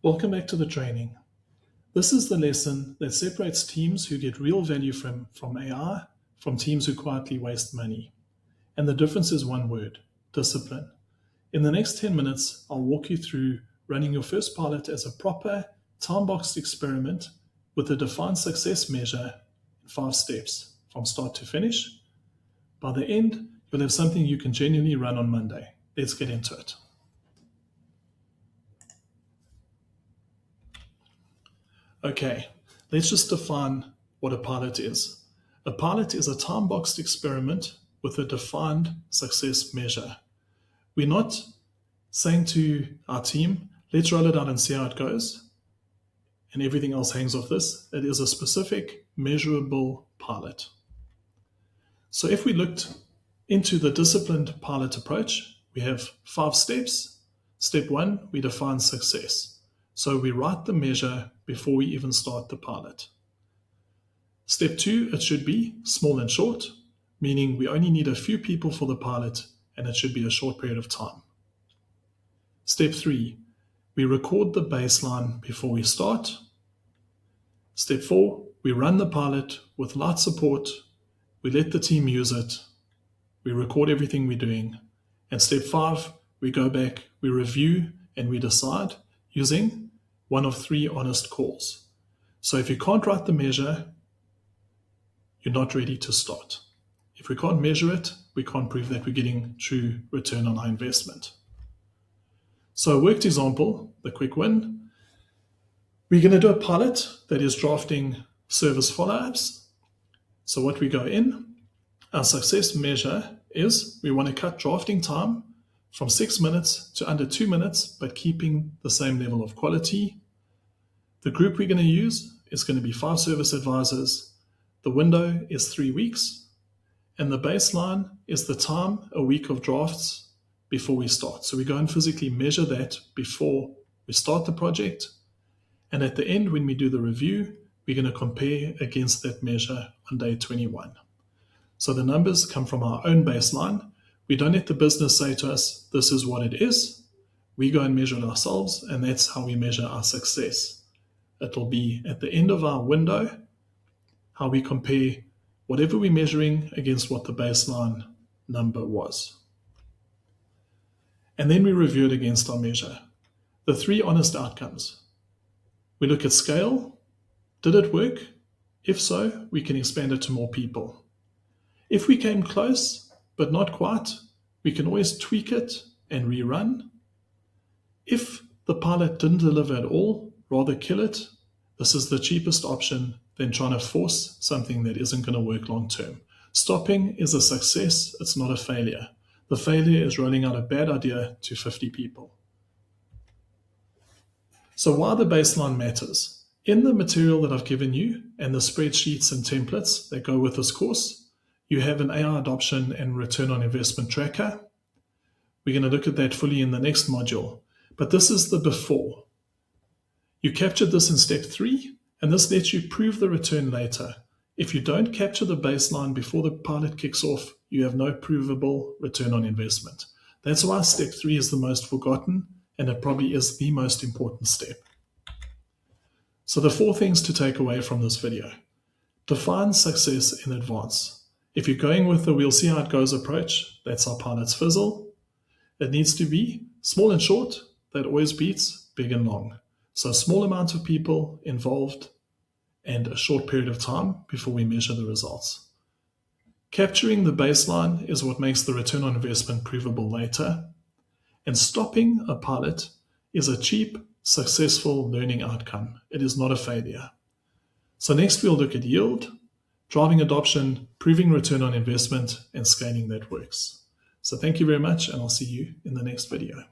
Welcome back to the training. This is the lesson that separates teams who get real value from AI from teams who quietly waste money. And the difference is one word: discipline. In the next 10 minutes, I'll walk you through running your first pilot as a proper time-boxed experiment with a defined success measure in 5 steps from start to finish. By the end, you'll have something you can genuinely run on Monday. Let's get into it. Okay, let's just define what a pilot is. A pilot is a time-boxed experiment with a defined success measure. We're not saying to our team, let's roll it out and see how it goes, and everything else hangs off this. It is a specific, measurable pilot. So if we looked into the disciplined pilot approach, we have 5 steps. Step 1, we define success. So we write the measure before we even start the pilot. Step 2, it should be small and short, meaning we only need a few people for the pilot and it should be a short period of time. Step 3, we record the baseline before we start. Step 4, we run the pilot with light support. We let the team use it. We record everything we're doing. And step 5, we go back, we review, and we decide using one of 3 honest calls. So if you can't write the measure, you're not ready to start. If we can't measure it, we can't prove that we're getting true return on our investment. So a worked example, the quick win. We're going to do a pilot that is drafting service follow-ups. So what we go in, our success measure is we want to cut drafting time from 6 minutes to under 2 minutes, but keeping the same level of quality. The group we're going to use is going to be 5 service advisors. The window is 3 weeks, and the baseline is the time a week of drafts before we start. So we go and physically measure that before we start the project. And at the end, when we do the review, we're going to compare against that measure on day 21. So the numbers come from our own baseline. We don't let the business say to us, this is what it is. We go and measure it ourselves, and that's how we measure our success. It'll be at the end of our window, how we compare whatever we're measuring against what the baseline number was. And then we review it against our measure. The 3 honest outcomes. We look at scale. Did it work? If so, we can expand it to more people. If we came close, but not quite, we can always tweak it and rerun. If the pilot didn't deliver at all, rather kill it. This is the cheapest option than trying to force something that isn't going to work long term. Stopping is a success, it's not a failure. The failure is rolling out a bad idea to 50 people. So why the baseline matters? In the material that I've given you and the spreadsheets and templates that go with this course, you have an AI adoption and return on investment tracker. We're going to look at that fully in the next module. But this is the before. You captured this in step 3, and this lets you prove the return later. If you don't capture the baseline before the pilot kicks off, you have no provable return on investment. That's why step 3 is the most forgotten, and it probably is the most important step. So the 4 things to take away from this video. Define success in advance. If you're going with the we'll see how it goes approach, that's our pilot's fizzle. It needs to be small and short. That always beats big and long. So a small amount of people involved and a short period of time before we measure the results. Capturing the baseline is what makes the return on investment provable later. And stopping a pilot is a cheap, successful learning outcome. It is not a failure. So next we'll look at yield, driving adoption, proving return on investment, and scaling that works. So thank you very much, and I'll see you in the next video.